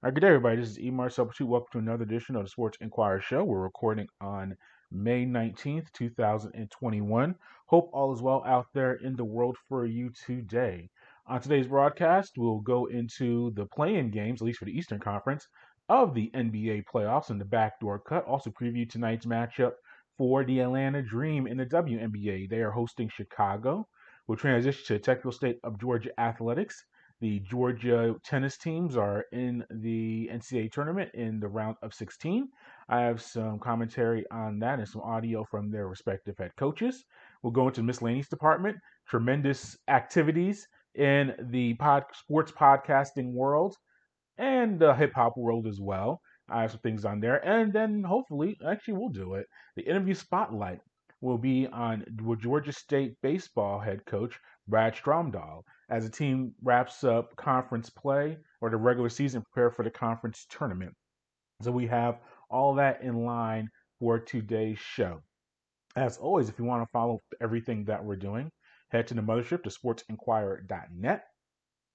All right, good day, everybody. This is Emar Substitute. Welcome to another edition of the Sports Inquirer Show. We're recording on May 19th, 2021. Hope all is well out there in the world for you today. On today's broadcast, we'll go into the play-in games, at least for the Eastern Conference, of the NBA playoffs and the Backdoor Cut. Also preview tonight's matchup for the Atlanta Dream in the WNBA. They are hosting Chicago. We'll transition to Technical State of Georgia Athletics. The Georgia tennis teams are in the NCAA Tournament in the round of 16. I have some commentary on that and some audio from their respective head coaches. We'll go into the Miscellaneous Department. Tremendous activities in the sports podcasting world and the hip hop world as well. I have some things on there. And then hopefully, actually, we'll do it. The interview spotlight will be on Georgia State baseball head coach Brad Stromdahl as the team wraps up conference play or the regular season, prepare for the conference tournament. So we have all that in line for today's show. As always, if you want to follow everything that we're doing, head to the mothership to sportsinquirer.net.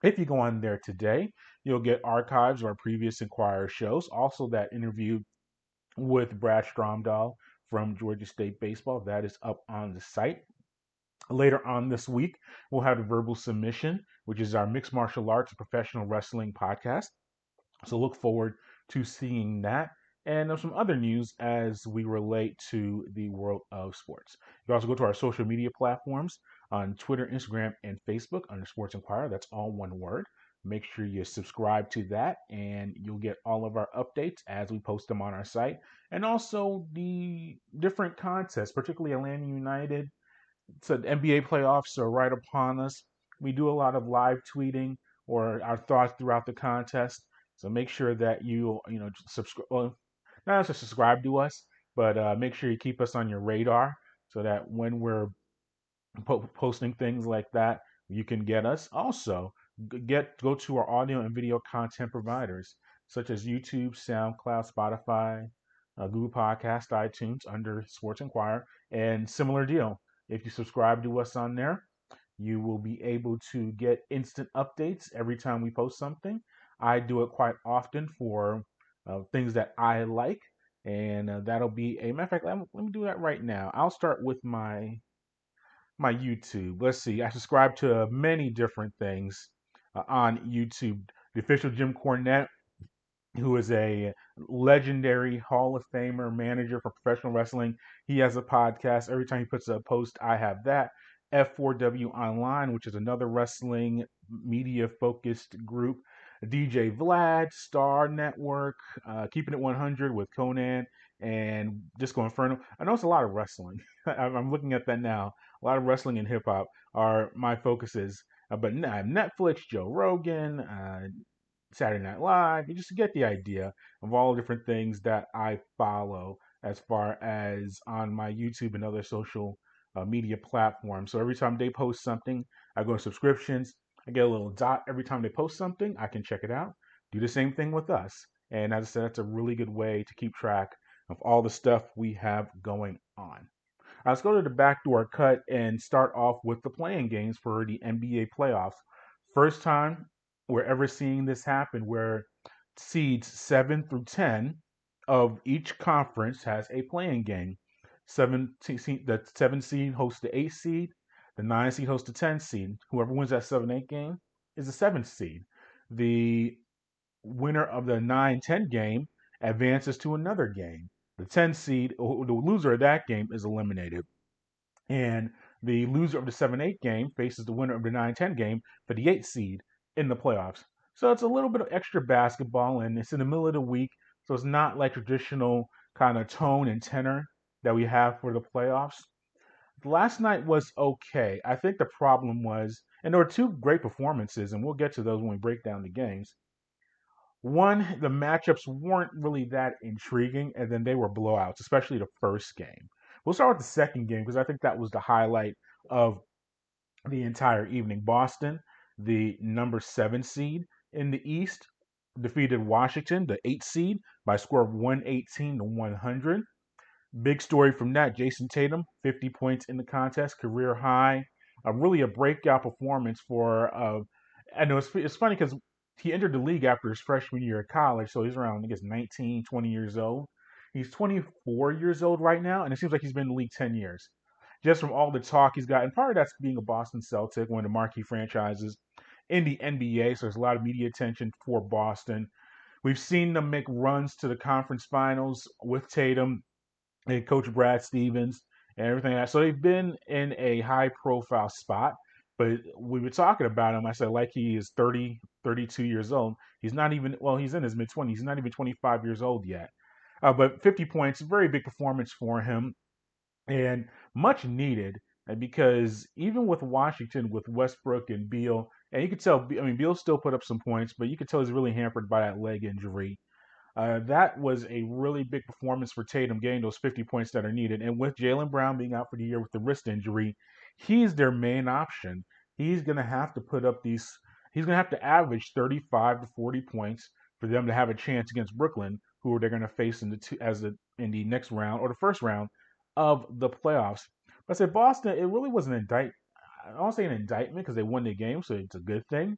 If you go on there today, you'll get archives of our previous Inquirer shows. Also, that interview with Brad Stromdahl from Georgia State Baseball, that is up on the site. Later on this week, we'll have the Verbal Submission, which is our mixed martial arts and professional wrestling podcast. So look forward to seeing that. And there's some other news as we relate to the world of sports. You can also go to our social media platforms on Twitter, Instagram, and Facebook under Sports Inquirer. That's all one word. Make sure you subscribe to that, and you'll get all of our updates as we post them on our site. And also the different contests, particularly Atlanta United. So the NBA playoffs are right upon us. We do a lot of live tweeting or our thoughts throughout the contest. So make sure that you subscribe. Well, not just subscribe to us, but make sure you keep us on your radar so that when we're posting things like that, you can get us. Also, go to our audio and video content providers such as YouTube, SoundCloud, Spotify, Google Podcast, iTunes under Sports Inquirer, and similar deal. If you subscribe to us on there, you will be able to get instant updates every time we post something. I do it quite often for things that I like, and that'll be a matter of fact. Let me do that right now. I'll start with my YouTube. Let's see. I subscribe to many different things on YouTube. The official Jim Cornette, who is a legendary Hall of Famer manager for professional wrestling. He has a podcast. Every time he puts a post, I have that. F4W Online, which is another wrestling media focused group. DJ Vlad, Star Network, Keeping It 100 with Conan, and Disco Inferno. I know it's a lot of wrestling. I'm looking at that now. A lot of wrestling and hip hop are my focuses. But Netflix, Joe Rogan, Saturday Night Live. You just get the idea of all the different things that I follow as far as on my YouTube and other social media platforms. So every time they post something, I go to subscriptions. I get a little dot every time they post something. I can check it out. Do the same thing with us. And as I said, that's a really good way to keep track of all the stuff we have going on. Let's go to the backdoor cut and start off with the playing games for the NBA playoffs. First time we're ever seeing this happen where seeds 7 through 10 of each conference has a playing game. The 7 seed hosts the 8 seed, the 9 seed hosts the 10 seed. Whoever wins that 7-8 game is the 7th seed. The winner of the 9-10 game advances to another game. The 10 seed, the loser of that game is eliminated. And the loser of the 7-8 game faces the winner of the 9-10 game for the 8 seed in the playoffs. So it's a little bit of extra basketball, and it's in the middle of the week, so it's not like traditional kind of tone and tenor that we have for the playoffs. Last night was okay. I think the problem was, and there were two great performances, and we'll get to those when we break down the games. One, the matchups weren't really that intriguing, and then they were blowouts, especially the first game. We'll start with the second game because I think that was the highlight of the entire evening. Boston, the number 7 seed in the East, defeated Washington, the 8 seed, by a score of 118 to 100. Big story from that, Jason Tatum, 50 points in the contest, career high. Really a breakout performance for, I know it's funny because he entered the league after his freshman year of college, so he's around, I guess, 19, 20 years old. He's 24 years old right now, and it seems like he's been in the league 10 years. Just from all the talk he's got, and part of that's being a Boston Celtic, one of the marquee franchises in the NBA, so there's a lot of media attention for Boston. We've seen them make runs to the conference finals with Tatum and Coach Brad Stevens and everything like that. So they've been in a high profile spot. But we were talking about him. I said, like, he is 30, 32 years old. He's not even, well, he's in his mid 20s. He's not even 25 years old yet. But 50 points, very big performance for him and much needed because even with Washington, with Westbrook and Beal, and you could tell, I mean, Beal still put up some points, but you could tell he's really hampered by that leg injury. That was a really big performance for Tatum, getting those 50 points that are needed. And with Jaylen Brown being out for the year with the wrist injury, he's their main option. He's going to have to put up these, he's going to have to average 35 to 40 points for them to have a chance against Brooklyn, who they're going to face in the next round or the first round of the playoffs. But I said Boston, it really was an indictment. I don't say an indictment because they won the game, so it's a good thing.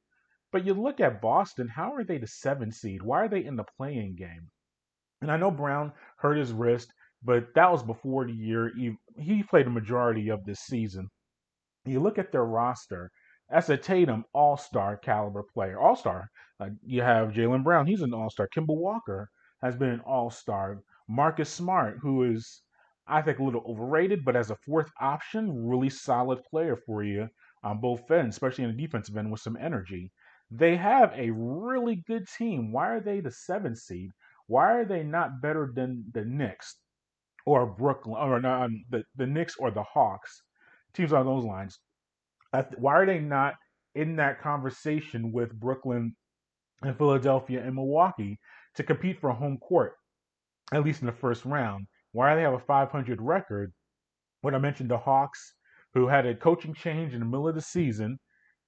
But you look at Boston, how are they the 7 seed? Why are they in the playing game? And I know Brown hurt his wrist, but that was before the year. He played the majority of this season. You look at their roster, that's a Tatum all-star caliber player. All-star. You have Jaylen Brown, he's an all-star. Kemba Walker has been an all-star. Marcus Smart, who is, I think, a little overrated, but as a fourth option, really solid player for you on both ends, especially in the defensive end with some energy. They have a really good team. Why are they the 7 seed? Why are they not better than the Knicks or Brooklyn or no, the Knicks or the Hawks? Teams on those lines. Why are they not in that conversation with Brooklyn and Philadelphia and Milwaukee to compete for home court, at least in the first round? Why do they have a 500 record? When I mentioned the Hawks, who had a coaching change in the middle of the season,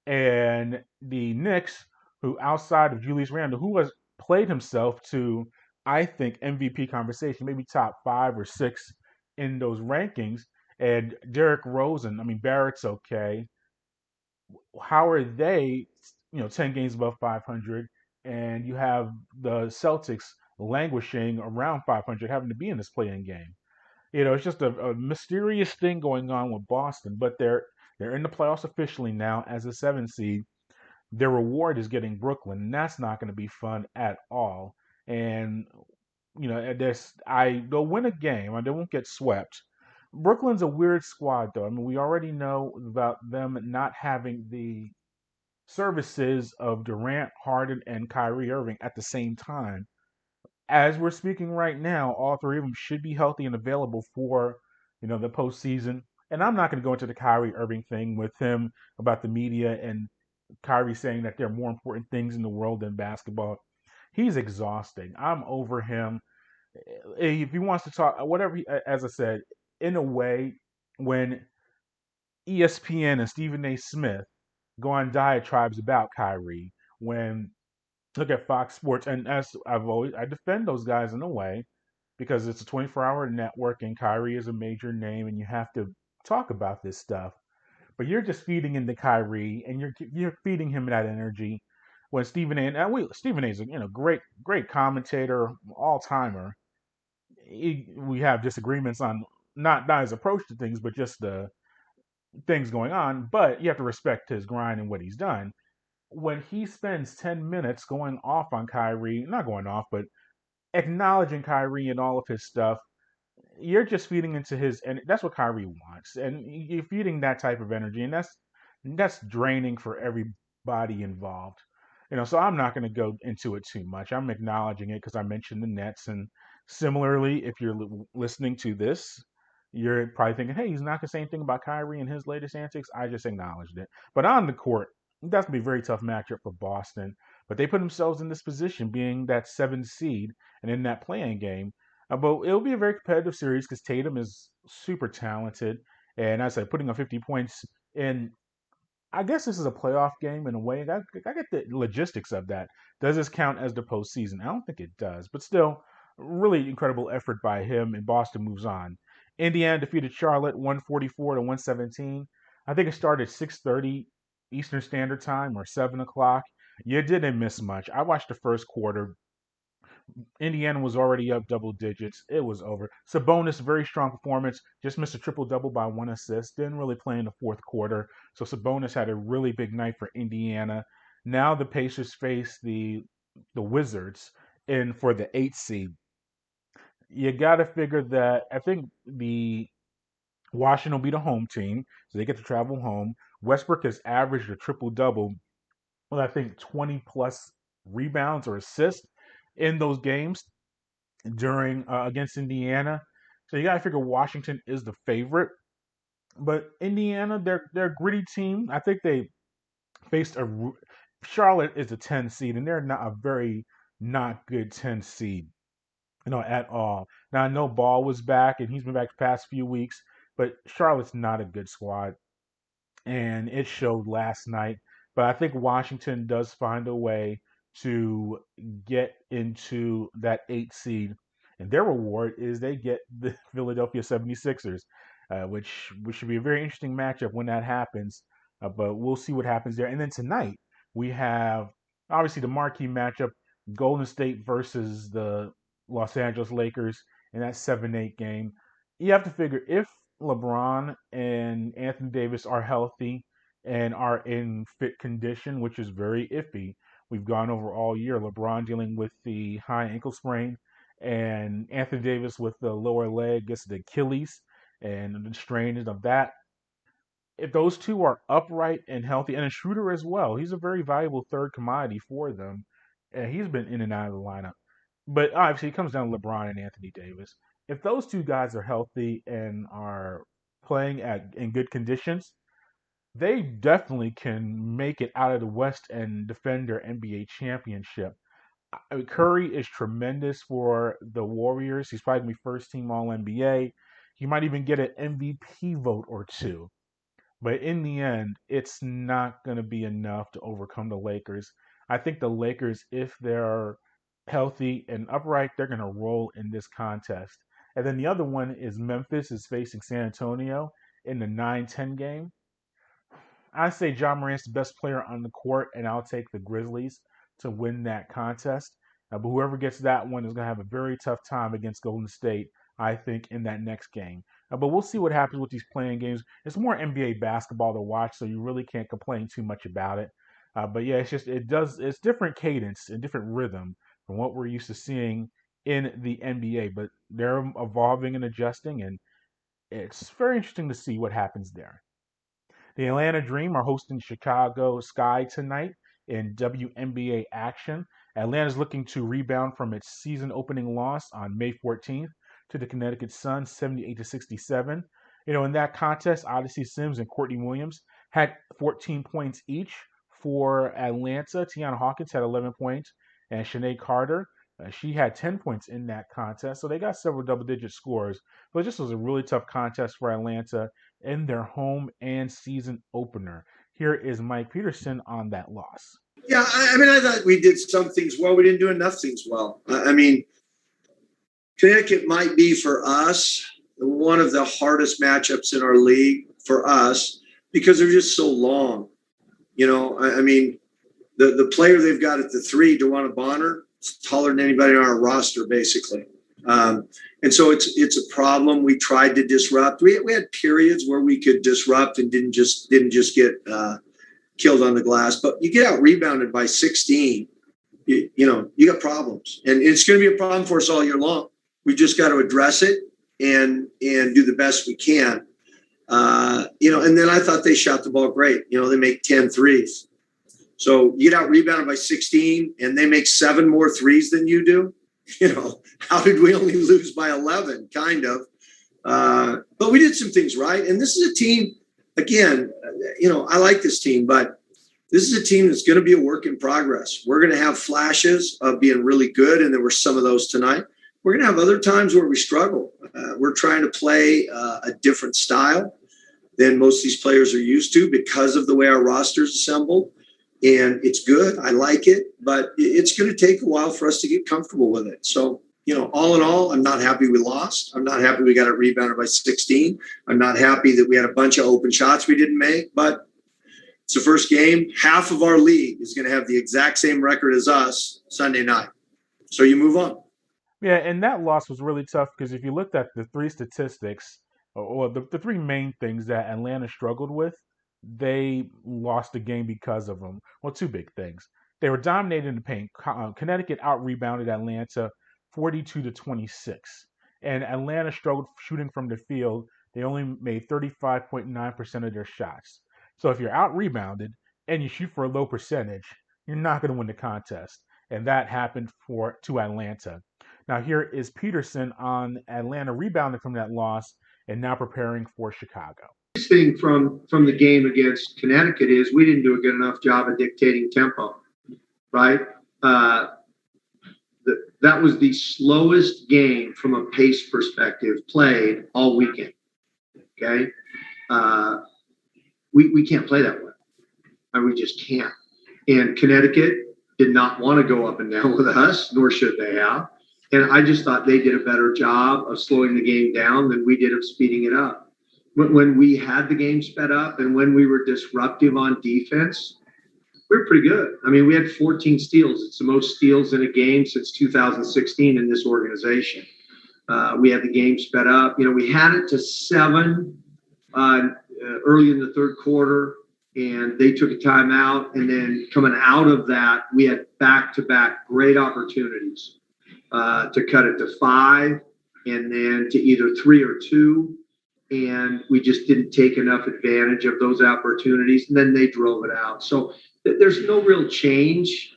and the Knicks, who outside of Julius Randle, who has played himself to, I think, MVP conversation, maybe top 5 or 6 in those rankings, and Derrick Rose, I mean, Barrett's okay. How are they, 10 games above 500, and you have the Celtics languishing around 500, having to be in this playing game? It's just a mysterious thing going on with Boston, but they're in the playoffs officially now as a 7 seed. Their reward is getting Brooklyn, and that's not going to be fun at all. And they'll win a game, and they won't get swept. Brooklyn's a weird squad, though. I mean, we already know about them not having the services of Durant, Harden, and Kyrie Irving at the same time. As we're speaking right now, all three of them should be healthy and available for, the postseason. And I'm not going to go into the Kyrie Irving thing with him about the media and Kyrie saying that there are more important things in the world than basketball. He's exhausting. I'm over him. If he wants to talk, whatever, as I said, in a way, when ESPN and Stephen A. Smith go on diatribes about Kyrie, when look at Fox Sports, and as I defend those guys in a way because it's a 24-hour network and Kyrie is a major name and you have to talk about this stuff. But you're just feeding into Kyrie and you're feeding him that energy. When Stephen A. Stephen A. is a great commentator, all timer. We have disagreements on not his approach to things, but just the things going on. But you have to respect his grind and what he's done. When he spends 10 minutes going off on Kyrie, not going off, but acknowledging Kyrie and all of his stuff, you're just feeding into his, and that's what Kyrie wants, and you're feeding that type of energy, and that's draining for everybody involved. So I'm not going to go into it too much. I'm acknowledging it because I mentioned the Nets, and similarly, if you're listening to this, you're probably thinking, "Hey, he's not going to say anything about Kyrie and his latest antics." I just acknowledged it. But on the court, that's going to be a very tough matchup for Boston. But they put themselves in this position, being that 7 seed and in that playing game. But it'll be a very competitive series because Tatum is super talented. And as I said, putting up 50 points in, I guess this is a playoff game in a way. I get the logistics of that. Does this count as the postseason? I don't think it does. But still, really incredible effort by him, and Boston moves on. Indiana defeated Charlotte 144 to 117. I think it started 6:30 Eastern Standard Time or 7 o'clock. You didn't miss much. I watched the first quarter. Indiana was already up double digits. It was over. Sabonis, very strong performance. Just missed a triple double by one assist. Didn't really play in the fourth quarter. So Sabonis had a really big night for Indiana. Now the Pacers face the Wizards in for the 8th seed. You got to figure that I think the Washington will be the home team, so they get to travel home. Westbrook has averaged a triple double with I think 20 plus rebounds or assists in those games during against Indiana. So you got to figure Washington is the favorite, but Indiana they're a gritty team. I think they faced a Charlotte is a 10 seed, and they're not a very not good 10 seed, at all. Now I know Ball was back, and he's been back the past few weeks, but Charlotte's not a good squad, and it showed last night. But I think Washington does find a way to get into that 8 seed. And their reward is they get the Philadelphia 76ers, which should be a very interesting matchup when that happens. But we'll see what happens there. And then tonight, we have obviously the marquee matchup Golden State versus the Los Angeles Lakers in that 7-8 game. You have to figure if LeBron and Anthony Davis are healthy and are in fit condition, which is very iffy. We've gone over all year. LeBron dealing with the high ankle sprain, and Anthony Davis with the lower leg gets the Achilles and the strain of that. If those two are upright and healthy, and a Schroeder as well, he's a very valuable third commodity for them, and he's been in and out of the lineup. But obviously, it comes down to LeBron and Anthony Davis. If those two guys are healthy and are playing in good conditions, they definitely can make it out of the West and defend their NBA championship. Curry is tremendous for the Warriors. He's probably going to be first team All NBA. He might even get an MVP vote or two. But in the end, it's not going to be enough to overcome the Lakers. I think the Lakers, if they're healthy and upright, they're going to roll in this contest. And then the other one is Memphis is facing San Antonio in the 9-10 game. I say John Morant's the best player on the court, and I'll take the Grizzlies to win that contest. But whoever gets that one is going to have a very tough time against Golden State, I think, in that next game. But we'll see what happens with these playing games. It's more NBA basketball to watch, so you really can't complain too much about it. But yeah, it's different cadence and different rhythm from what we're used to seeing in the NBA. But they're evolving and adjusting, and it's very interesting to see what happens there. The Atlanta Dream are hosting Chicago Sky tonight in WNBA action. Atlanta's looking to rebound from its season opening loss on May 14th to the Connecticut Sun, 78-67. In that contest, Odyssey Sims and Courtney Williams had 14 points each for Atlanta. Tiana Hawkins had 11 points, and Shanae Carter, she had 10 points in that contest. So they got several double-digit scores. But this was a really tough contest for Atlanta in their home and season opener. Here is Mike Petersen on that loss. Yeah, I thought we did some things well. We didn't do enough things well. Connecticut might be for us one of the hardest matchups in our league for us because they're just so long. The player they've got at the 3, DeWanna Bonner, is taller than anybody on our roster, basically. And so it's a problem. We tried to disrupt. We had periods where we could disrupt and didn't just get killed on the glass. But you get out rebounded by 16, you got problems, and it's going to be a problem for us all year long. We just got to address it and do the best we can. And then I thought they shot the ball great. They make 10 threes. So you get out rebounded by 16, and they make 7 more threes than you do. How did we only lose by 11? Kind of. But we did some things right. And this is a team, again, I like this team, but this is a team that's going to be a work in progress. We're going to have flashes of being really good, and there were some of those tonight. We're going to have other times where we struggle. We're trying to play a different style than most of these players are used to because of the way our roster's assembled. And it's good. I like it, but it's going to take a while for us to get comfortable with it. So, all in all, I'm not happy we lost. I'm not happy we got it rebounded by 16. I'm not happy that we had a bunch of open shots we didn't make. But It's the first game. Half of our league is going to have the exact same record as us Sunday night. So you move on. Yeah, and that loss was really tough because if you looked at the three statistics, or the three main things that Atlanta struggled with, they lost the game because of them. Well, two big things. They were dominated in the paint. Connecticut out-rebounded Atlanta 42-26. And Atlanta struggled shooting from the field. They only made 35.9% of their shots. So if you're out-rebounded and you shoot for a low percentage, you're not going to win the contest. And that happened to Atlanta. Now here is Petersen on Atlanta rebounding from that loss and now preparing for Chicago. The thing from the game against Connecticut is we didn't do a good enough job of dictating tempo, right? That was the slowest game from a pace perspective played all weekend. Okay, we can't play that way, and we just can't. And Connecticut did not want to go up and down with us, nor should they have. And I just thought they did a better job of slowing the game down than we did of speeding it up. When we had the game sped up and when we were disruptive on defense, we were pretty good. I mean, we had 14 steals. It's the most steals in a game since 2016 in this organization. We had the game sped up. You know, we had it to 7 early in the third quarter, and they took a timeout. And then coming out of that, we had back-to-back great opportunities to cut it to 5 and then to either 3 or 2. And we just didn't take enough advantage of those opportunities. And then they drove it out. So there's no real change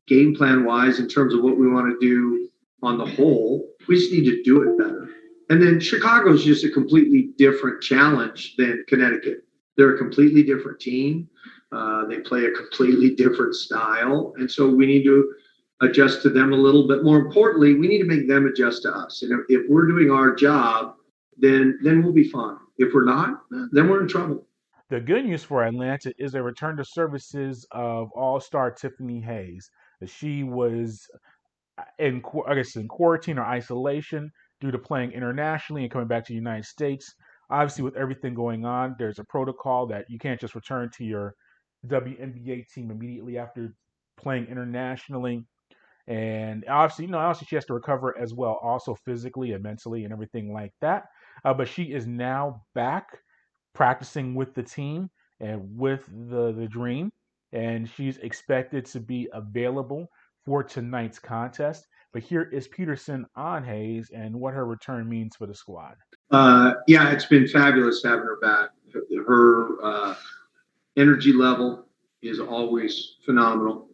game plan wise in terms of what we want to do on the whole. We just need to do it better. And then Chicago's just a completely different challenge than Connecticut. They're a completely different team. They play a completely different style. And so we need to adjust to them a little bit. More importantly, we need to make them adjust to us. And if we're doing our job, then we'll be fine. If we're not, then we're in trouble. The good news for Atlanta is a return to services of All-Star Tiffany Hayes. She was in quarantine or isolation due to playing internationally and coming back to the United States. Obviously, with everything going on, there's a protocol that you can't just return to your WNBA team immediately after playing internationally. And obviously, she has to recover as well, also physically and mentally and everything like that. But she is now back practicing with the team and with the Dream, and she's expected to be available for tonight's contest. But here is Petersen on Hayes and what her return means for the squad. Yeah, it's been fabulous having her back. Her energy level is always phenomenal.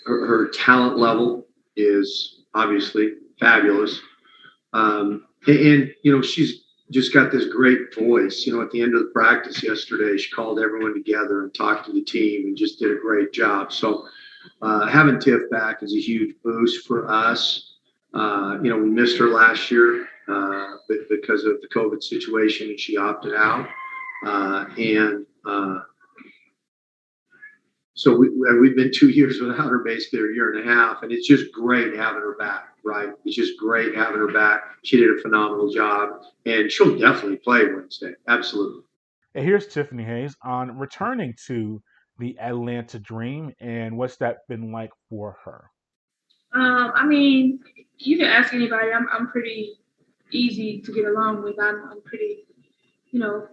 Her talent level is obviously fabulous. And she's just got this great voice. At the end of the practice yesterday, she called everyone together and talked to the team and just did a great job. So having Tiff back is a huge boost for us. We missed her last year because of the COVID situation, and she opted out. So we've been 2 years without her, basically, or a year and a half, and it's just great having her back, right? It's just great having her back. She did a phenomenal job, and she'll definitely play Wednesday. Absolutely. And here's Tiffany Hayes on returning to the Atlanta Dream, and what's that been like for her? I mean, you can ask anybody. I'm pretty easy to get along with. I'm pretty,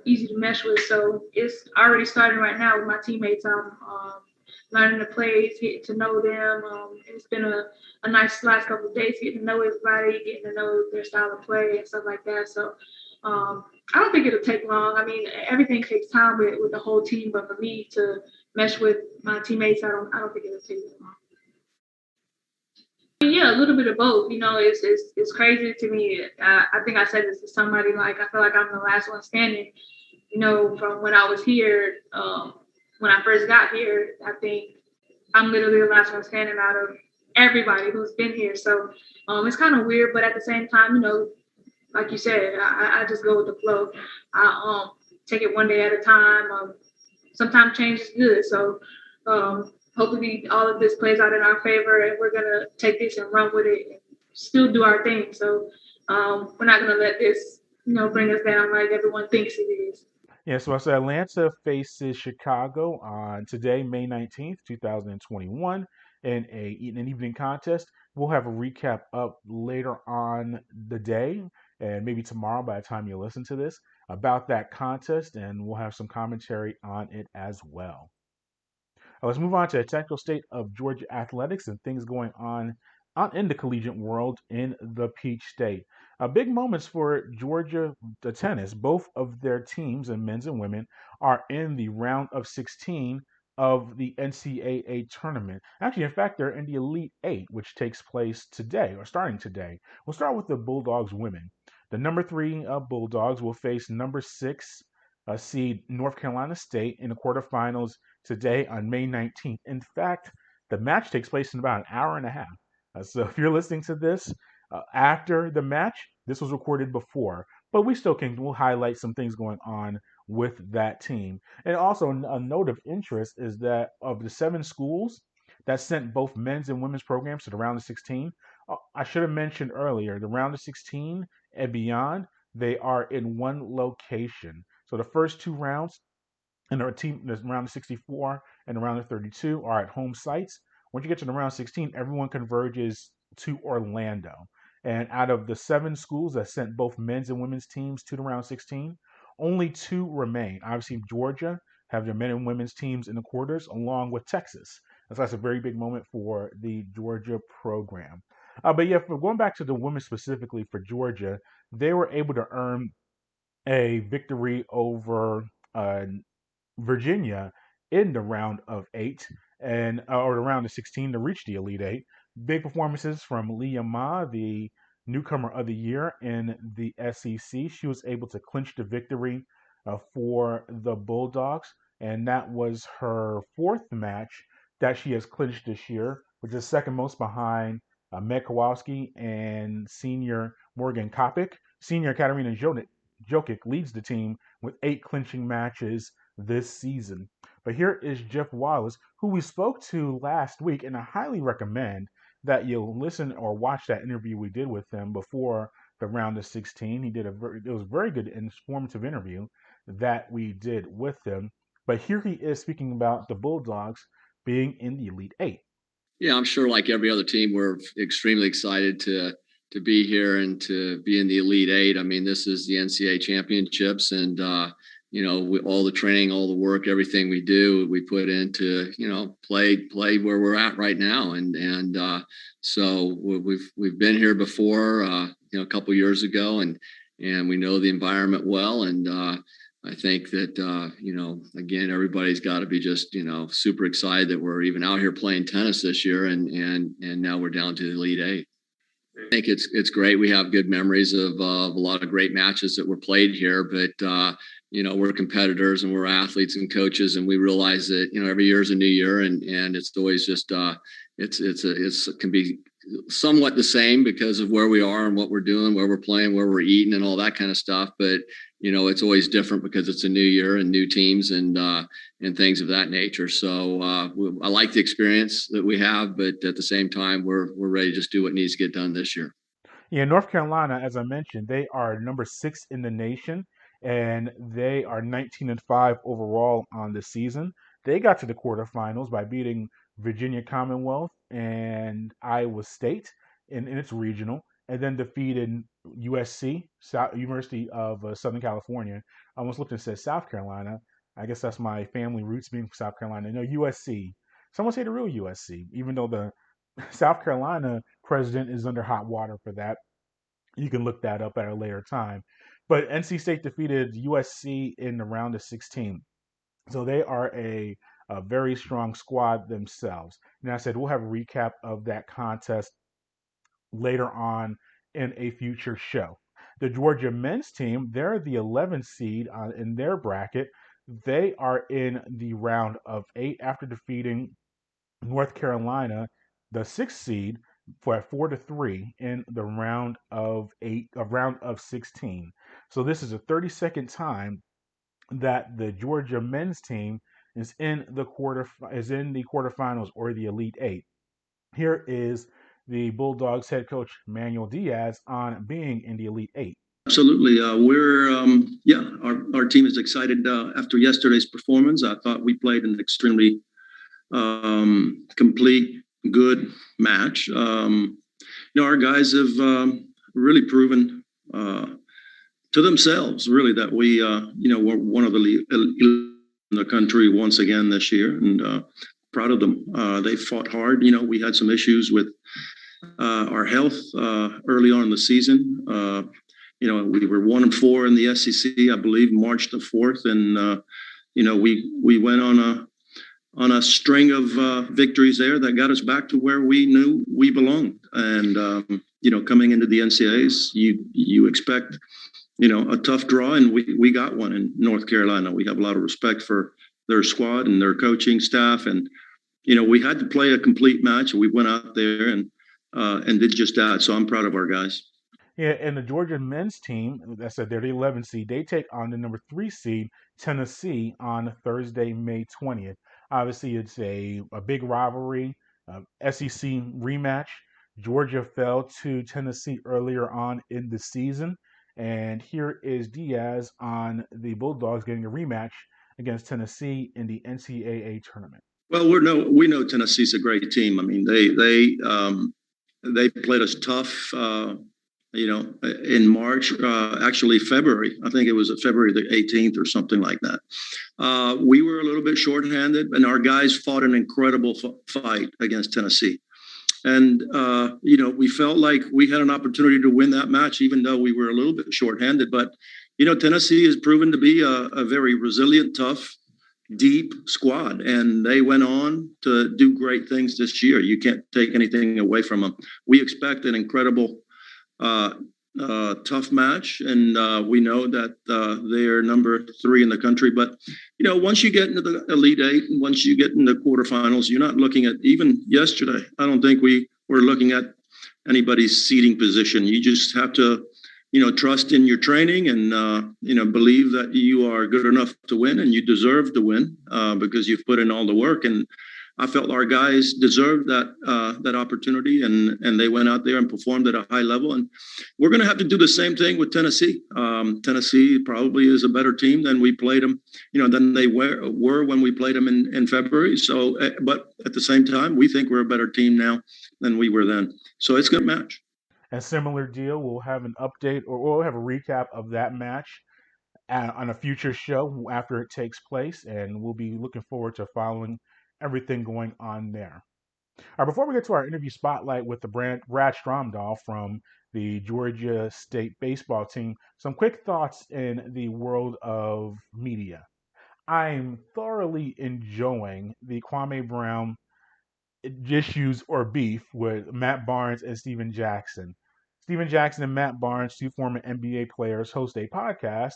easy to mesh with. So it's already starting right now with my teammates. I'm learning the plays, getting to know them. It's been a nice last couple of days, getting to know everybody, getting to know their style of play and stuff like that. So I don't think it'll take long. I mean, everything takes time with the whole team, but for me to mesh with my teammates, I don't think it'll take long. Yeah, a little bit of both. It's crazy to me. I think I said this to somebody, I feel like I'm the last one standing, from when I was here, when I first got here. I think I'm literally the last one standing out of everybody who's been here. So it's kind of weird, but at the same time, like you said, I just go with the flow. I take it one day at a time. Sometimes change is good. So hopefully all of this plays out in our favor, and we're going to take this and run with it and still do our thing. So we're not going to let this, bring us down like everyone thinks it is. Yeah, so I said Atlanta faces Chicago on today, May 19th, 2021, in an evening contest. We'll have a recap up later on the day and maybe tomorrow by the time you listen to this about that contest, and we'll have some commentary on it as well. Let's move on to a technical state of Georgia athletics and things going on out in the collegiate world in the Peach State. Big moments for Georgia the tennis. Both of their teams, and men's and women, are in the round of 16 of the NCAA tournament. Actually, in fact, they're in the Elite Eight, which takes place today or starting today. We'll start with the Bulldogs women. The number three Bulldogs will face number six seed North Carolina State in the quarterfinals today on May 19th. In fact, the match takes place in about an hour and a half. So if you're listening to this after the match, this was recorded before, but we'll highlight some things going on with that team. And also a note of interest is that of the 7 schools that sent both men's and women's programs to the round of 16, I should have mentioned earlier, the round of 16 and beyond, they are in one location. So the first 2 rounds and our team, there's round of 64 and around of 32 are at home sites. Once you get to the round 16, everyone converges to Orlando. And out of the 7 schools that sent both men's and women's teams to the round 16, only 2 remain. Obviously, Georgia have their men and women's teams in the quarters, along with Texas. That's a very big moment for the Georgia program. But yeah, for going back to the women specifically for Georgia, they were able to earn a victory over Virginia in the round of 8 and or the round of 16 to reach the Elite Eight. Big performances from Leah Ma, the newcomer of the year in the SEC. She was able to clinch the victory for the Bulldogs, and that was her 4th match that she has clinched this year, which is second most behind Meg Kowalski and senior Morgan Kopic. Senior Katarina Jokic leads the team with 8 clinching matches this season. But here is Jeff Wallace, who we spoke to last week, and I highly recommend that you'll listen or watch that interview we did with him before the round of 16. It was a very good, informative interview that we did with him. But here he is speaking about the Bulldogs being in the Elite Eight. Yeah, I'm sure like every other team, we're extremely excited to be here and to be in the Elite Eight. I mean, this is the NCAA championships, and all the training, all the work, everything we do, we put into play where we're at right now, and so we've been here before, a couple years ago, and we know the environment well, and I think that again, everybody's got to be just super excited that we're even out here playing tennis this year, and now we're down to the Elite Eight. I think it's great. We have good memories of a lot of great matches that were played here, but we're competitors and we're athletes and coaches, and we realize that every year is a new year, and it's always just it can be somewhat the same because of where we are and what we're doing, where we're playing, where we're eating, and all that kind of stuff. But it's always different because it's a new year and new teams and things of that nature. So I like the experience that we have, but at the same time, we're ready to just do what needs to get done this year. Yeah, North Carolina, as I mentioned, they are number 6 in the nation, and they are 19-5 overall on the season. They got to the quarterfinals by beating Virginia Commonwealth and Iowa State in its regional, and then defeated USC, University of Southern California. I almost looked and said South Carolina. I guess that's my family roots being from South Carolina. No, USC. Someone say the real USC, even though the South Carolina president is under hot water for that. You can look that up at a later time. But NC State defeated USC in the round of 16. So they are a very strong squad themselves. And I said we'll have a recap of that contest later on in a future show. The Georgia men's team, they're the 11th seed in their bracket. They are in the round of 8 after defeating North Carolina, the 6th seed, for 4-3 in the round of 16. So this is the 32nd time that the Georgia men's team is in the quarterfinals or the Elite Eight. Here is the Bulldogs head coach Manuel Diaz on being in the Elite Eight. Absolutely. Our team is excited after yesterday's performance. I thought we played an extremely complete, good match. Our guys have really proven to themselves, really, that we're one of the elite in the country once again this year, and proud of them. They fought hard. We had some issues with our health early on in the season. We were 1-4 in the SEC, I believe, March the 4th, and we went on a string of victories there that got us back to where we knew we belonged. And coming into the NCAAs, you expect a tough draw, and we got one in North Carolina. We have a lot of respect for their squad and their coaching staff, and we had to play a complete match. We went out there and did just that. So I'm proud of our guys. Yeah, and the Georgia men's team, that said they're the 11 seed, they take on the number 3 seed, Tennessee, on Thursday, May 20th. Obviously, it's a big rivalry, SEC rematch. Georgia fell to Tennessee earlier on in the season. And here is Diaz on the Bulldogs getting a rematch against Tennessee in the NCAA tournament. Well, we know Tennessee's a great team. I mean, they played us tough. In March, actually February. I think it was February the 18th or something like that. We were a little bit shorthanded, and our guys fought an incredible fight against Tennessee. And, we felt like we had an opportunity to win that match, even though we were a little bit shorthanded. But, Tennessee has proven to be a very resilient, tough, deep squad, and they went on to do great things this year. You can't take anything away from them. We expect an incredible tough match, and we know that they're number 3 in the country. But once you get into the Elite Eight and once you get into the quarterfinals, you're not looking at, even yesterday, I don't think we were looking at anybody's seeding position. You just have to trust in your training and believe that you are good enough to win, and you deserve to win because you've put in all the work. And I felt our guys deserved that opportunity, and they went out there and performed at a high level. And we're going to have to do the same thing with Tennessee. Tennessee probably is a better team than we played them, than they were when we played them in February. So, but at the same time, we think we're a better team now than we were then. So it's a good match. A similar deal, we'll have an update, or we'll have a recap of that match on a future show after it takes place, and we'll be looking forward to following everything going on there. All right, before we get to our interview spotlight with the Brad Stromdahl from the Georgia State baseball team, some quick thoughts in the world of media. I'm thoroughly enjoying the Kwame Brown issues or beef with Matt Barnes and Steven Jackson. Steven Jackson and Matt Barnes, 2 former NBA players, host a podcast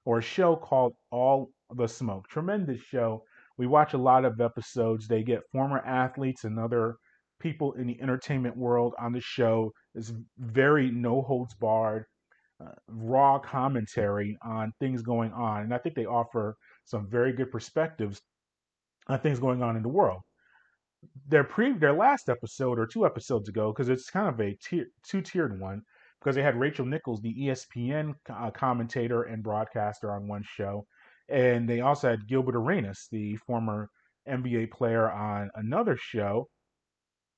or a show called All the Smoke. Tremendous show. We watch a lot of episodes. They get former athletes and other people in the entertainment world on the show. It's very no holds barred, raw commentary on things going on. And I think they offer some very good perspectives on things going on in the world. Their last episode or 2 episodes ago, because it's kind of a 2-tiered one, because they had Rachel Nichols, the ESPN commentator and broadcaster, on one show, and they also had Gilbert Arenas, the former NBA player, on another show.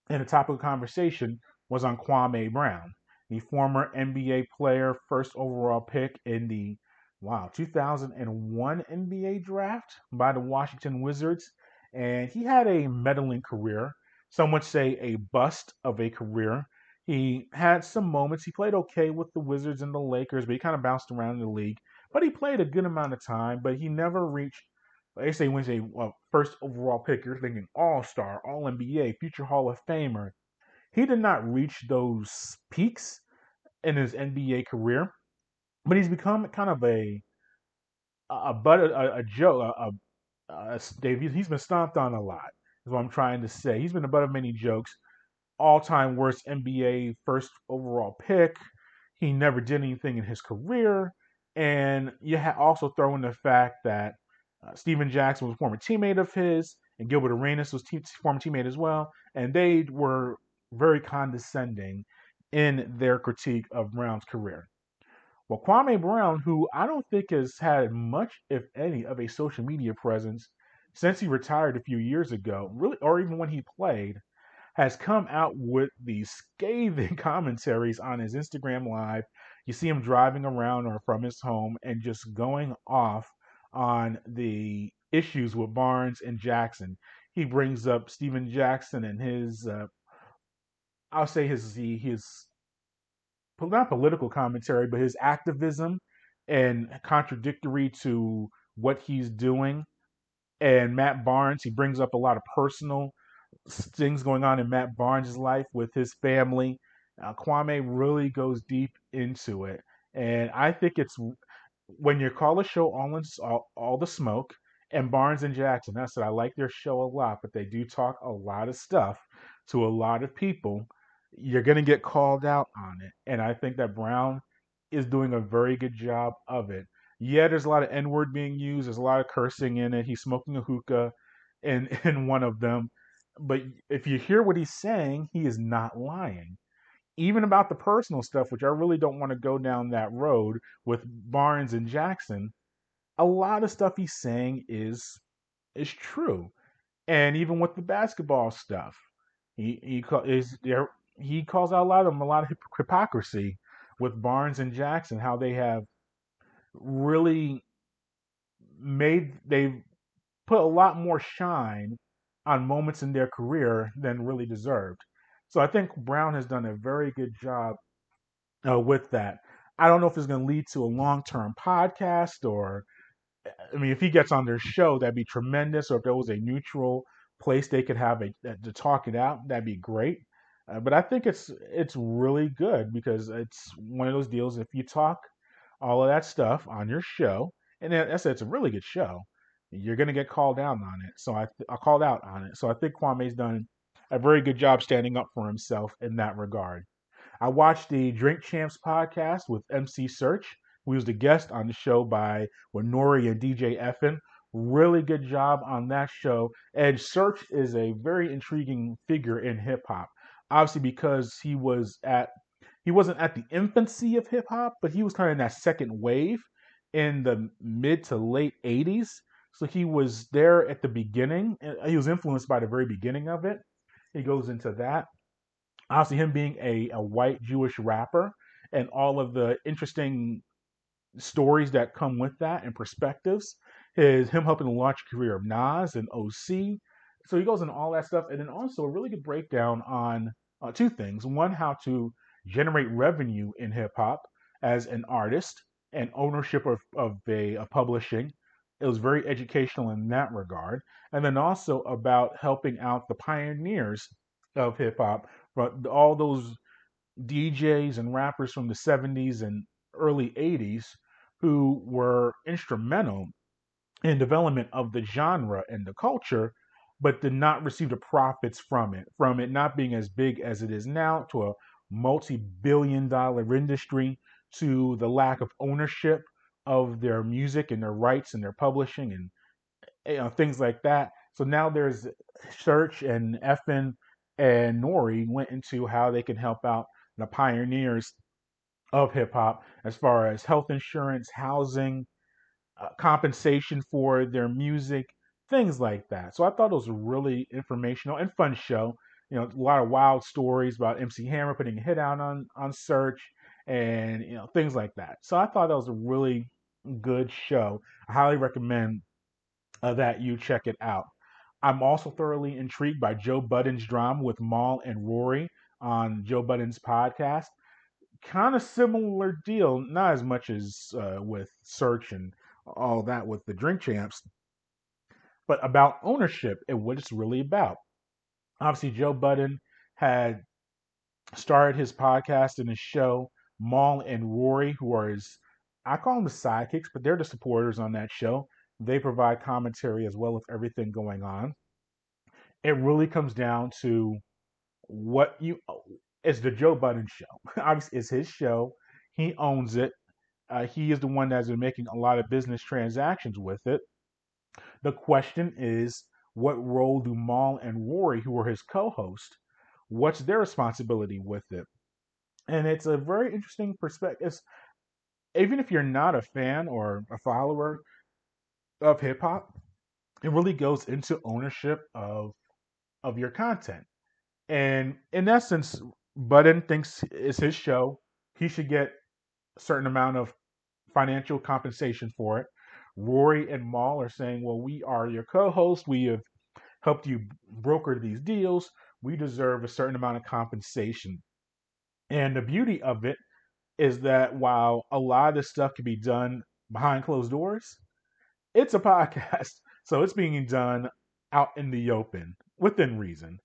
And the topic of conversation was on Kwame Brown, the former NBA player, first overall pick in the 2001 NBA draft by the Washington Wizards. And he had a meddling career. Some would say a bust of a career. He had some moments. He played okay with the Wizards and the Lakers, but he kind of bounced around the league. But he played a good amount of time, but he never reached, they say when you say first overall pick, you're thinking All-Star, All-NBA, future Hall of Famer. He did not reach those peaks in his NBA career, but he's become kind of a joke, he's been stomped on a lot, is what I'm trying to say. He's been the butt of many jokes. All-time worst NBA first overall pick. He never did anything in his career. And you also throw in the fact that Steven Jackson was a former teammate of his, and Gilbert Arenas was former teammate as well. And they were very condescending in their critique of Brown's career. But Kwame Brown, who I don't think has had much, if any, of a social media presence since he retired a few years ago, really, or even when he played, has come out with these scathing commentaries on his Instagram Live. You see him driving around or from his home and just going off on the issues with Barnes and Jackson. He brings up Steven Jackson and his, I'll say his not political commentary, but his activism and contradictory to what he's doing. And Matt Barnes, he brings up a lot of personal things going on in Matt Barnes' life with his family. Kwame really goes deep into it, and I think it's when you call a show all the smoke and Barnes and Jackson. I said I like their show a lot, but they do talk a lot of stuff to a lot of people. You're gonna get called out on it, and I think that Brown is doing a very good job of it. Yeah, there's a lot of N word being used. There's a lot of cursing in it. He's smoking a hookah in one of them. But if you hear what he's saying, he is not lying. Even about the personal stuff, which I really don't want to go down that road with Barnes and Jackson, a lot of stuff he's saying is true. And even with the basketball stuff, he calls out a lot of hypocrisy with Barnes and Jackson, how they have really they've put a lot more shine on moments in their career than really deserved. So I think Brown has done a very good job with that. I don't know if it's going to lead to a long-term podcast or, I mean, if he gets on their show, that'd be tremendous. Or if there was a neutral place they could have to talk it out, that'd be great. But I think it's really good because it's one of those deals. If you talk all of that stuff on your show, and I said it's a really good show, you're going to get called down on it. So I called out on it. So I think Kwame's done a very good job standing up for himself in that regard. I watched the Drink Champs podcast with MC Serch, who was the guest on the show with Nori and DJ Effin. Really good job on that show. And Serch is a very intriguing figure in hip hop. Obviously, because he wasn't at the infancy of hip hop, but he was kind of in that second wave in the mid to late 80s. So he was there at the beginning. He was influenced by the very beginning of it. He goes into that. Obviously, him being a white Jewish rapper and all of the interesting stories that come with that and perspectives. Him helping to launch the career of Nas and OC. So he goes into all that stuff. And then also a really good breakdown on two things. One, how to generate revenue in hip hop as an artist and ownership of a publishing. It was very educational in that regard. And then also about helping out the pioneers of hip hop, but all those DJs and rappers from the 70s and early 80s who were instrumental in development of the genre and the culture, but did not receive the profits from it not being as big as it is now, to a multi-billion-dollar industry, to the lack of ownership of their music and their rights and their publishing and things like that. So now there's Serch and Effin and Nori went into how they can help out the pioneers of hip hop as far as health insurance, housing, compensation for their music, things like that. So I thought it was a really informational and fun show. You know, a lot of wild stories about MC Hammer putting a hit out on Serch and things like that. So I thought that was a really good show. I highly recommend that you check it out. I'm also thoroughly intrigued by Joe Budden's drama with Mal and Rory on Joe Budden's podcast. Kind of similar deal, not as much as with Serch and all that with the Drink Champs, but about ownership and what it's really about. Obviously, Joe Budden had started his podcast and his show, Mal and Rory, who are I call them the sidekicks, but they're the supporters on that show. They provide commentary as well with everything going on. It really comes down to it's the Joe Budden show. Obviously, it's his show. He owns it. He is the one that's been making a lot of business transactions with it. The question is, what role do Mal and Rory, who are his co-host, what's their responsibility with it? And it's a very interesting perspective. even if you're not a fan or a follower of hip hop, it really goes into ownership of your content. And in essence, Budden thinks it's his show. He should get a certain amount of financial compensation for it. Rory and Mal are saying, well, we are your co host. We have helped you broker these deals. We deserve a certain amount of compensation. And the beauty of it is that while a lot of this stuff can be done behind closed doors, it's a podcast. So it's being done out in the open within reason.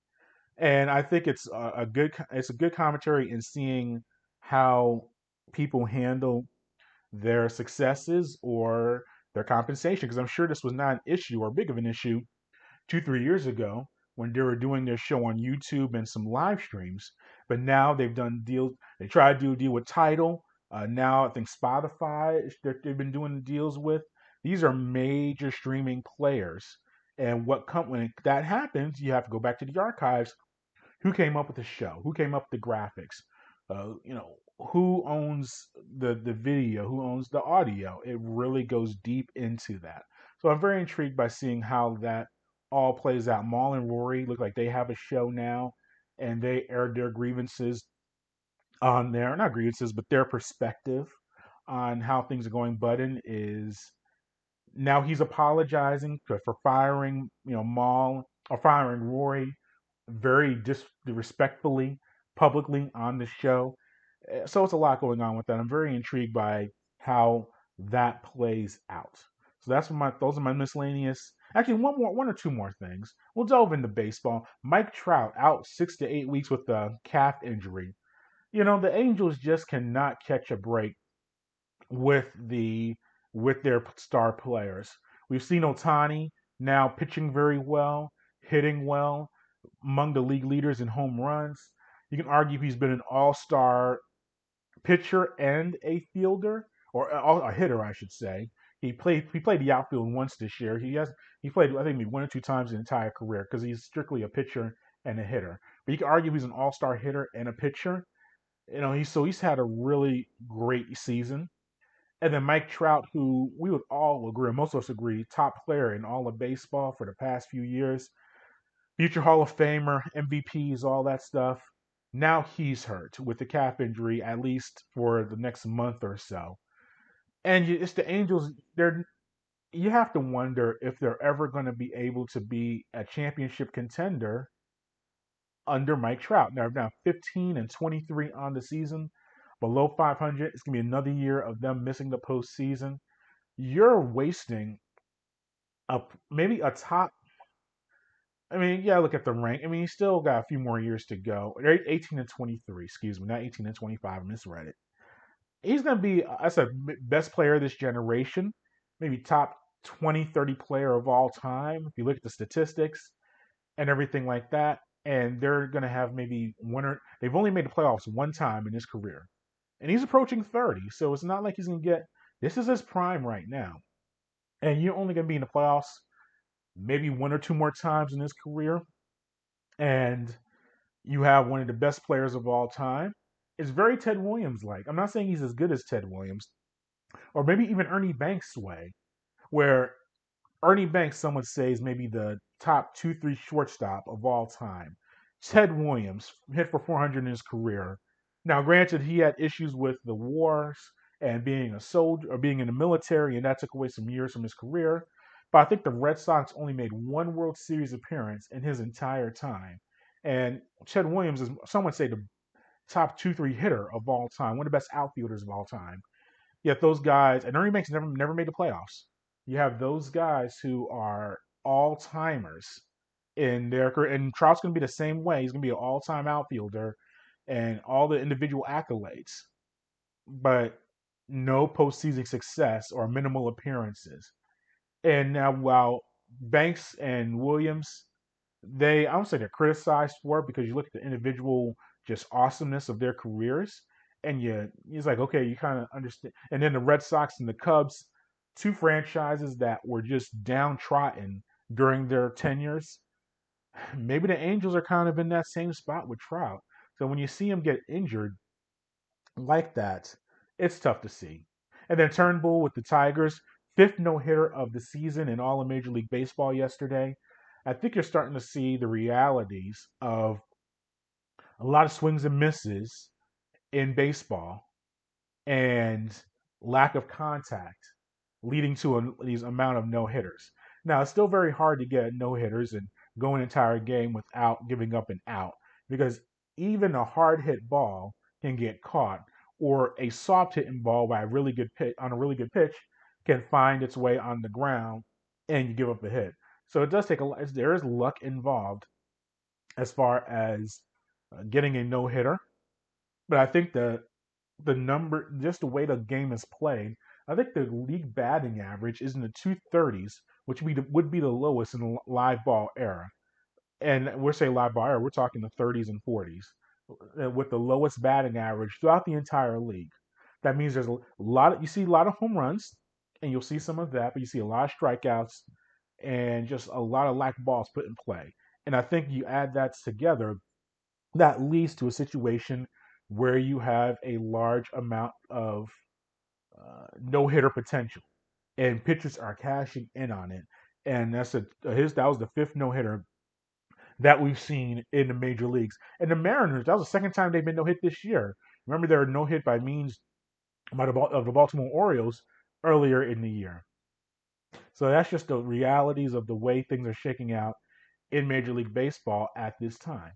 And I think it's a good commentary in seeing how people handle their successes or their compensation. Because I'm sure this was not an issue or big of an issue 2, 3 years ago when they were doing their show on YouTube and some live streams. But now they've done deals. They tried to do a deal with Tidal. Now I think Spotify that they've been doing deals with. These are major streaming players. And when that happens, you have to go back to the archives. Who came up with the show? Who came up with the graphics? Who owns the video? Who owns the audio? It really goes deep into that. So I'm very intrigued by seeing how that all plays out. Mal and Rory look like they have a show now, and they aired their grievances on there, not grievances, but their perspective on how things are going. Budden is now he's apologizing for firing, Mal or firing Rory very disrespectfully publicly on the show. So it's a lot going on with that. I'm very intrigued by how that plays out. So those are my miscellaneous. Actually, one or two more things. We'll delve into baseball. Mike Trout out 6 to 8 weeks with a calf injury. The Angels just cannot catch a break with their star players. We've seen Otani now pitching very well, hitting well, among the league leaders in home runs. You can argue he's been an all-star pitcher and a fielder, or a hitter, I should say. He played the outfield once this year. He played, I think, maybe one or two times in his entire career because he's strictly a pitcher and a hitter. But you can argue he's an all-star hitter and a pitcher. He's had a really great season. And then Mike Trout, who we would all agree, most of us agree, top player in all of baseball for the past few years, future Hall of Famer, MVPs, all that stuff. Now he's hurt with the calf injury, at least for the next month or so. And it's the Angels. You have to wonder if they're ever going to be able to be a championship contender under Mike Trout. Now 15 and 23 on the season, below 500. It's going to be another year of them missing the postseason. You're wasting maybe a top. I mean, yeah, look at the rank. I mean, he's still got a few more years to go. 18 and 23, excuse me, not 18 and 25. I misread it. He's going to be, I said, best player of this generation, maybe top 20, 30 player of all time. If you look at the statistics and everything like that, and they're going to have maybe they've only made the playoffs one time in his career. And he's approaching 30, so it's not like he's going to this is his prime right now. And you're only going to be in the playoffs maybe one or two more times in his career, and you have one of the best players of all time. It's very Ted Williams like. I'm not saying he's as good as Ted Williams, or maybe even Ernie Banks' way, where Ernie Banks, some would say, is maybe the top 2, 3 shortstop of all time. Ted Williams hit for 400 in his career. Now, granted, he had issues with the wars and being a soldier or being in the military, and that took away some years from his career. But I think the Red Sox only made one World Series appearance in his entire time. And Ted Williams is, some would say, the top 2, 3 hitter of all time, one of the best outfielders of all time. Yet those guys, and Ernie Banks never made the playoffs. You have those guys who are all timers in their career, and Trout's going to be the same way. He's going to be an all-time outfielder and all the individual accolades, but no postseason success or minimal appearances. And now, while Banks and Williams, I don't say they're criticized for it because you look at the individual just awesomeness of their careers, and it's like, okay, you kind of understand. And then the Red Sox and the Cubs, two franchises that were just downtrodden during their tenures. Maybe the Angels are kind of in that same spot with Trout. So when you see him get injured like that, it's tough to see. And then Turnbull with the Tigers, 5th no-hitter of the season in all of Major League Baseball yesterday. I think you're starting to see the realities of a lot of swings and misses in baseball and lack of contact leading to these amount of no-hitters. Now, it's still very hard to get no-hitters and go an entire game without giving up an out because even a hard hit ball can get caught, or a soft hitting ball by a really good pitch on a really good pitch can find its way on the ground and you give up a hit. So it does take there is luck involved as far as getting a no hitter. But I think the number, just the way the game is played, I think the league batting average is in the 230s, which would be the lowest in the live ball era. And we're saying live ball era, we're talking the 30s and 40s, with the lowest batting average throughout the entire league. That means there's a lot of, you see a lot of home runs, and you'll see some of that, but you see a lot of strikeouts and just a lot of lack balls put in play. And I think you add that together, that leads to a situation where you have a large amount of no hitter potential, and pitchers are cashing in on it. And that was the 5th no hitter that we've seen in the major leagues. And the Mariners, that was the 2nd time they've been no hit this year. Remember, they were no hit by means of the Baltimore Orioles earlier in the year. So that's just the realities of the way things are shaking out in Major League Baseball at this time.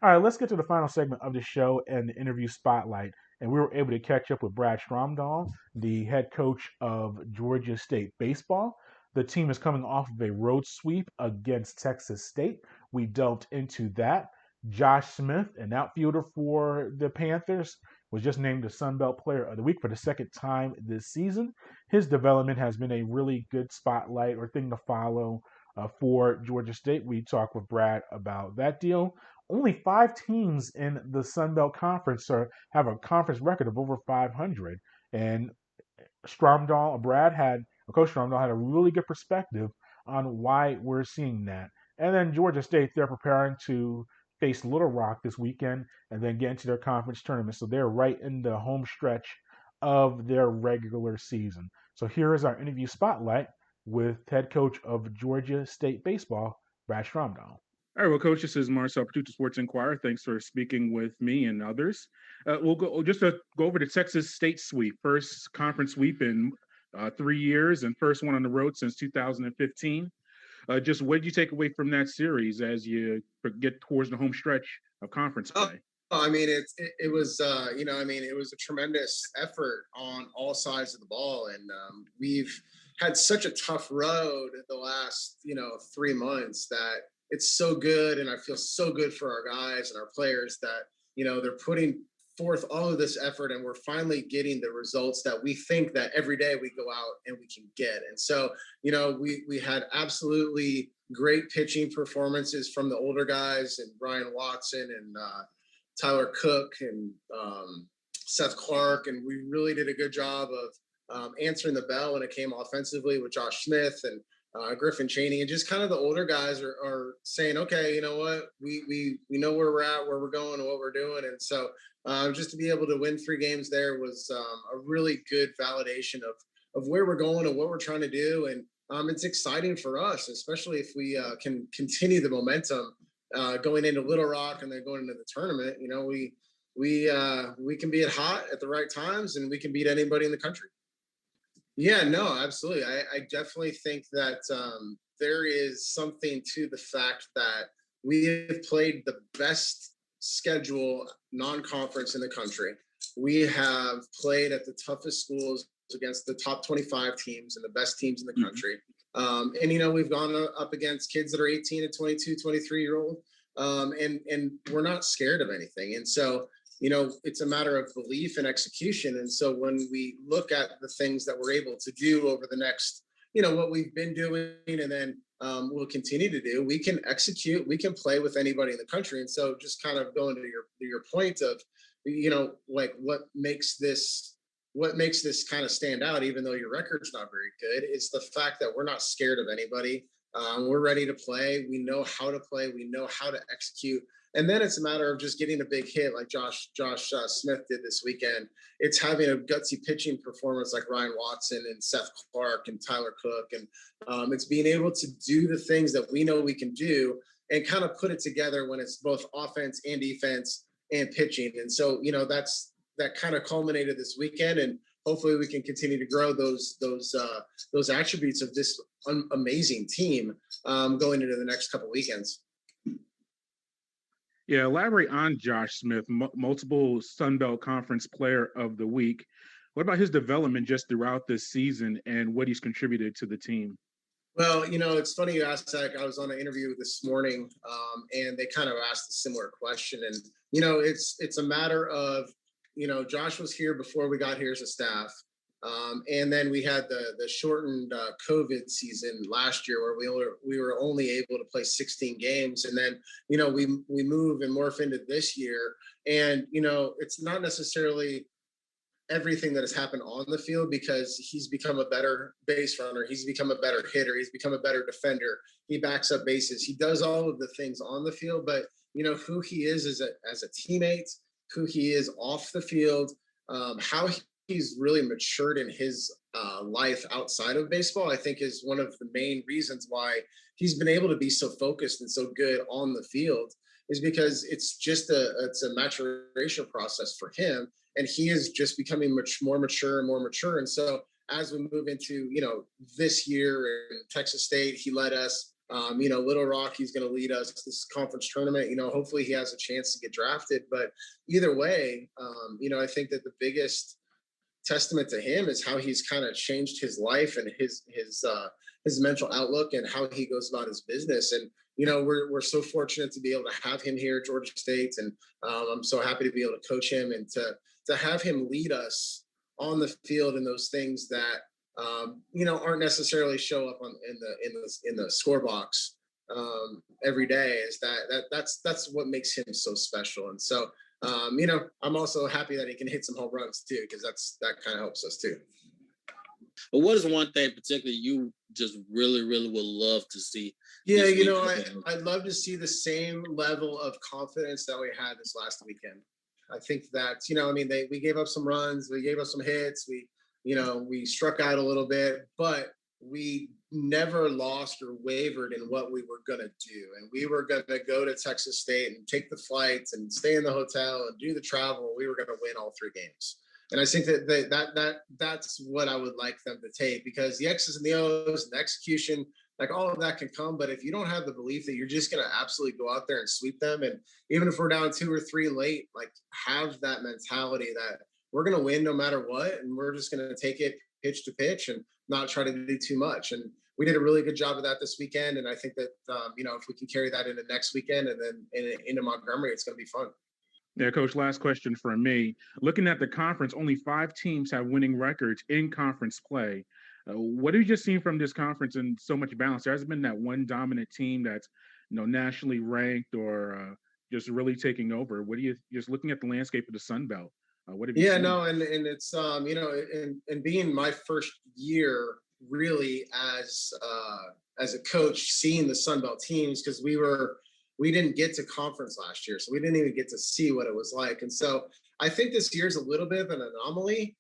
All right, let's get to the final segment of the show and the interview spotlight. And we were able to catch up with Brad Stromdahl, the head coach of Georgia State Baseball. The team is coming off of a road sweep against Texas State. We delved into that. Josh Smith, an outfielder for the Panthers, was just named the Sun Belt Player of the Week for the 2nd time this season. His development has been a really good spotlight or thing to follow for Georgia State. We talked with Brad about that deal. Only 5 teams in the Sun Belt Conference have a conference record of over 500. And Coach Stromdahl had a really good perspective on why we're seeing that. And then Georgia State, they're preparing to face Little Rock this weekend and then get into their conference tournament. So they're right in the home stretch of their regular season. So here is our interview spotlight with head coach of Georgia State Baseball, Brad Stromdahl. All right, well, Coach, this is Marcel Patuta, Sports Inquirer. Thanks for speaking with me and others. We'll go over the Texas State sweep, first conference sweep in 3 years and first one on the road since 2015. Just what did you take away from that series as you get towards the home stretch of conference play? I mean, it was it was a tremendous effort on all sides of the ball, and we've had such a tough road the last 3 months that it's so good, and I feel so good for our guys and our players that they're putting forth all of this effort, and we're finally getting the results that we think that every day we go out and we can get. And so we had absolutely great pitching performances from the older guys, and Brian Watson and Tyler Cook and Seth Clark, and we really did a good job of answering the bell when it came offensively with Josh Smith and Griffin Chaney, and just kind of the older guys are saying, okay, you know what, we know where we're at, where we're going, and what we're doing. And so just to be able to win 3 games there was a really good validation of where we're going and what we're trying to do. And it's exciting for us, especially if we can continue the momentum going into Little Rock and then going into the tournament. We can be hot at the right times, and we can beat anybody in the country. Yeah, no, absolutely. I definitely think that there is something to the fact that we have played the best schedule non-conference in the country. We have played at the toughest schools against the top 25 teams and the best teams in the country. And we've gone up against kids that are 18 to 22, 23-year-old, and we're not scared of anything. And so it's a matter of belief and execution. And so when we look at the things that we're able to do over the next, what we've been doing, and then we'll continue to do, we can execute, we can play with anybody in the country. And so just kind of going to your point of, like what makes this kind of stand out, even though your record's not very good, is the fact that we're not scared of anybody. We're ready to play. We know how to play. We know how to execute. And then it's a matter of just getting a big hit like Josh Smith did this weekend. It's having a gutsy pitching performance like Ryan Watson and Seth Clark and Tyler Cook. And it's being able to do the things that we know we can do and kind of put it together when it's both offense and defense and pitching. And so, that kind of culminated this weekend, and hopefully we can continue to grow those attributes of this amazing team going into the next couple weekends. Yeah, elaborate on Josh Smith, multiple Sun Belt Conference Player of the Week. What about his development just throughout this season and what he's contributed to the team? Well, it's funny you asked that. I was on an interview this morning, and they kind of asked a similar question. And, it's a matter of, Josh was here before we got here as a staff. And then we had the shortened COVID season last year where we were only able to play 16 games. And then, we move and morph into this year. And, it's not necessarily everything that has happened on the field because he's become a better base runner. He's become a better hitter. He's become a better defender. He backs up bases. He does all of the things on the field, but who he is as a teammate, who he is off the field, how he's really matured in his life outside of baseball, I think is one of the main reasons why he's been able to be so focused and so good on the field, is because it's a maturation process for him. And he is just becoming much more mature and more mature. And so as we move into, this year in Texas State, he led us, Little Rock, he's going to lead us this conference tournament. Hopefully he has a chance to get drafted. But either way, I think that the biggest testament to him is how he's kind of changed his life and his mental outlook and how he goes about his business. And, we're so fortunate to be able to have him here at Georgia State. And I'm so happy to be able to coach him and to have him lead us on the field in those things that, aren't necessarily show up in the score box every day. Is that's what makes him so special. And so, I'm also happy that he can hit some home runs too, because that kind of helps us too. But what is one thing particularly you just really, really would love to see? Yeah, I'd love to see the same level of confidence that we had this last weekend. I think that, we gave up some runs, we gave up some hits, we struck out a little bit, but we never lost or wavered in what we were going to do. And we were going to go to Texas State and take the flights and stay in the hotel and do the travel. We were going to win all 3 games. And I think that's what I would like them to take, because the X's and the O's and the execution, like all of that can come. But if you don't have the belief that you're just going to absolutely go out there and sweep them, and even if we're down 2 or 3 late, like have that mentality that we're going to win no matter what. And we're just going to take it pitch to pitch and not try to do too much. And we did a really good job of that this weekend. And I think that, if we can carry that into next weekend and then into Montgomery, it's going to be fun. Yeah, Coach, last question from me. Looking at the conference, only 5 teams have winning records in conference play. What have you just seen from this conference and so much balance? There hasn't been that one dominant team that's, nationally ranked or just really taking over. What do you, just looking at the landscape of the Sun Belt? What have you seen? And it's, and being my first year really as a coach, seeing the Sun Belt teams, because we didn't get to conference last year, so we didn't even get to see what it was like. And so I think this year's a little bit of an anomaly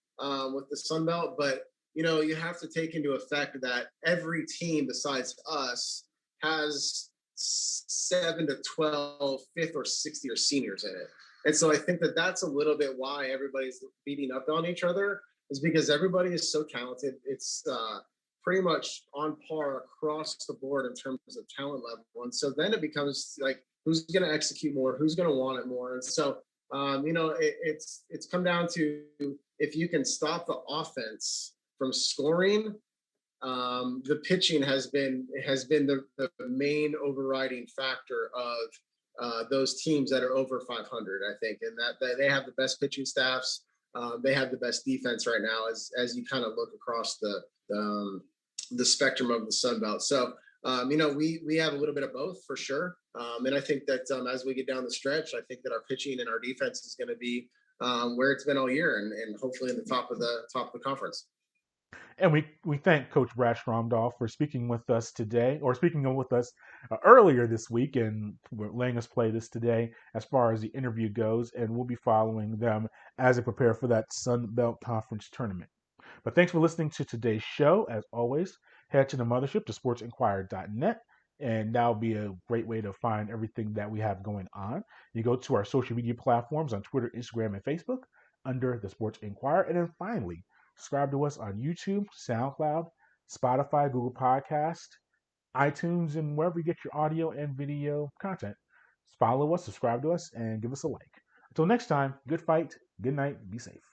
with the Sun Belt, but you have to take into effect that every team besides us has 7 to 12 fifth or sixth year seniors in it. And so I think that that's a little bit why everybody's beating up on each other, is because everybody is so talented. It's pretty much on par across the board in terms of talent level. And so then it becomes like, who's going to execute more? Who's going to want it more? And so, it's come down to, if you can stop the offense from scoring, the pitching has been the main overriding factor of those teams that are over 500, I think, and that they have the best pitching staffs. They have the best defense right now as you kind of look across the spectrum of the Sun Belt. So, we have a little bit of both for sure. And I think that as we get down the stretch, I think that our pitching and our defense is going to be where it's been all year, and hopefully in the top of the conference. And we thank Coach Brad Stromdahl for speaking with us today, or speaking with us earlier this week, and letting us play this today as far as the interview goes. And we'll be following them as they prepare for that Sun Belt Conference tournament. But thanks for listening to today's show. As always, head to the mothership, to sportsinquirer.net, and that'll be a great way to find everything that we have going on. You go to our social media platforms on Twitter, Instagram, and Facebook under the Sports Inquirer. And then finally, subscribe to us on YouTube, SoundCloud, Spotify, Google Podcast, iTunes, and wherever you get your audio and video content. Follow us, subscribe to us, and give us a like. Until next time, good fight, good night, be safe.